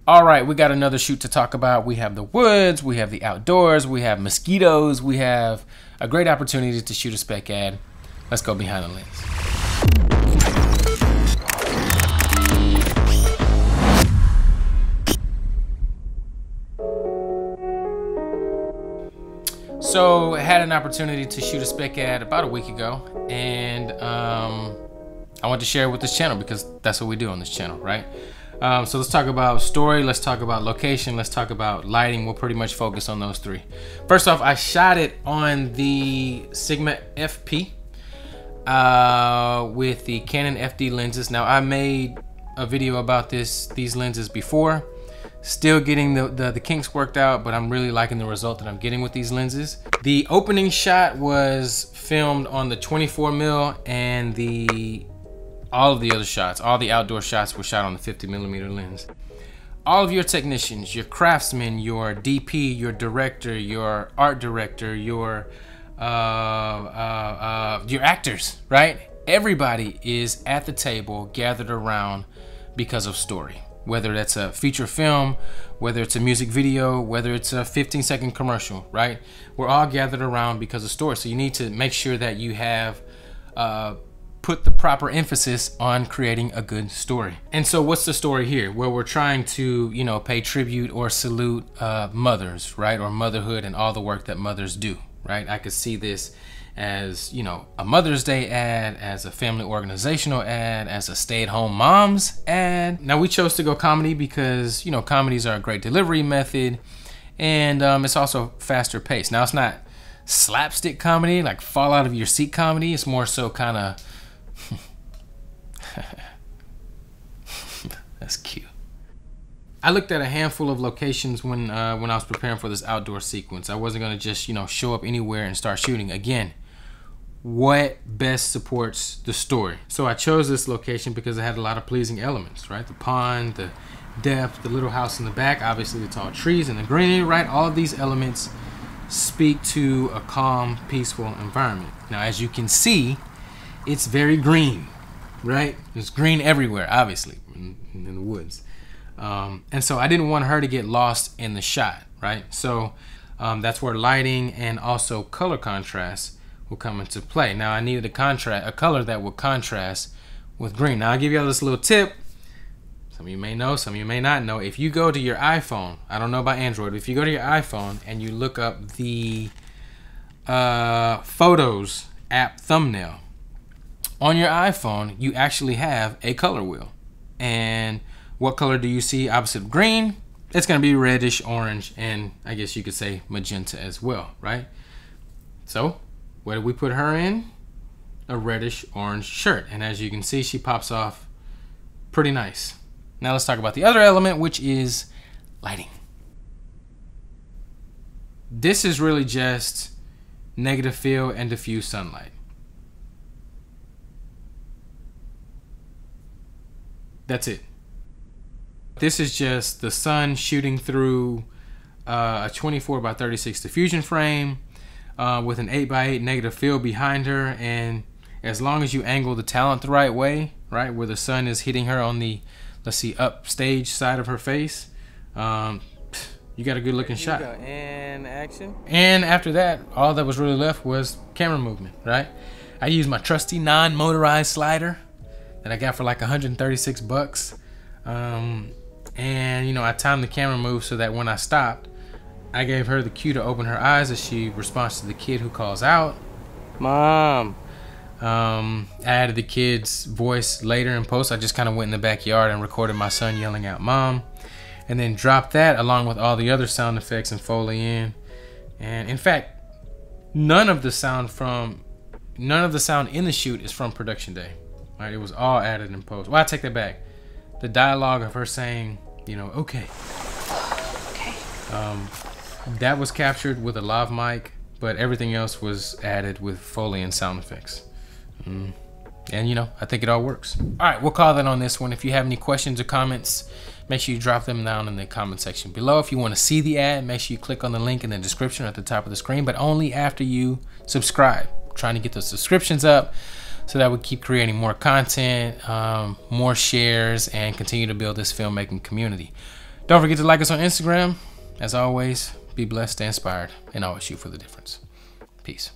All right, we got another shoot to talk about. We have the woods, we have the outdoors, we have mosquitoes, we have a great opportunity to shoot a spec ad. Let's go behind the lens. So I had an opportunity to shoot a spec ad about a week ago, and I want to share it with this channel because that's what we do on this channel, right? So let's talk about story, let's talk about location, let's talk about lighting. We'll pretty much focus on those three. First off, I shot it on the Sigma FP with the Canon FD lenses. Now I made a video about these lenses before. Still getting the kinks worked out, but I'm really liking the result that I'm getting with these lenses. The opening shot was filmed on the 24mm, and all of the other shots, all the outdoor shots were shot on the 50mm lens. All of your technicians, your craftsmen, your DP, your director, your art director, your actors, right? Everybody is at the table gathered around because of story. Whether that's a feature film, whether it's a music video, whether it's a 15-second commercial, right? We're all gathered around because of story. So you need to make sure that you have put the proper emphasis on creating a good story. And so what's the story here? Well, we're trying to, you know, pay tribute or salute mothers, right? Or motherhood and all the work that mothers do, right? I could see this as, you know, a Mother's Day ad, as a family organizational ad, as a stay-at-home moms ad. Now we chose to go comedy because, you know, comedies are a great delivery method, and it's also faster paced. Now it's not slapstick comedy, like fall out of your seat comedy. It's more so kind of that's cute. I looked at a handful of locations when I was preparing for this outdoor sequence. I wasn't gonna just, you know, show up anywhere and start shooting. Again, what best supports the story? So I chose this location because it had a lot of pleasing elements, right? The pond, the depth, the little house in the back, obviously the tall trees and the greenery, right? All of these elements speak to a calm, peaceful environment. Now, as you can see, it's very green, right? There's green everywhere, obviously, in the woods. And so I didn't want her to get lost in the shot, right? So that's where lighting and also color contrast will come into play. Now I needed a color that would contrast with green. Now I'll give you all this little tip. Some of you may know, some of you may not know. If you go to your iPhone, I don't know about Android, but if you go to your iPhone and you look up the Photos app thumbnail, on your iPhone, you actually have a color wheel. And what color do you see opposite green? It's gonna be reddish, orange, and I guess you could say magenta as well, right? So, what did we put her in? A reddish orange shirt. And as you can see, she pops off pretty nice. Now let's talk about the other element, which is lighting. This is really just negative field and diffuse sunlight. That's it. This is just the sun shooting through a 24x36 diffusion frame with an 8x8 negative field behind her, and as long as you angle the talent the right way, right, where the sun is hitting her on the, let's see, upstage side of her face, you got a good looking shot. And action. And after that, all that was really left was camera movement, right? I used my trusty non-motorized slider that I got for like 136 bucks. And you know, I timed the camera move so that when I stopped, I gave her the cue to open her eyes as she responds to the kid who calls out, "Mom." I added the kid's voice later in post. I just kind of went in the backyard and recorded my son yelling out "Mom," and then dropped that along with all the other sound effects and Foley in. And in fact, none of the sound in the shoot is from production day. Right, it was all added in post. Well, I take that back. The dialogue of her saying, you know, okay. That was captured with a lav mic, but everything else was added with Foley and sound effects. And you know, I think it all works. All right, we'll call that on this one. If you have any questions or comments, make sure you drop them down in the comment section below. If you want to see the ad, make sure you click on the link in the description at the top of the screen, but only after you subscribe. I'm trying to get those subscriptions up so that we keep creating more content, more shares, and continue to build this filmmaking community. Don't forget to like us on Instagram. As always, be blessed, stay inspired, and always shoot for the difference. Peace.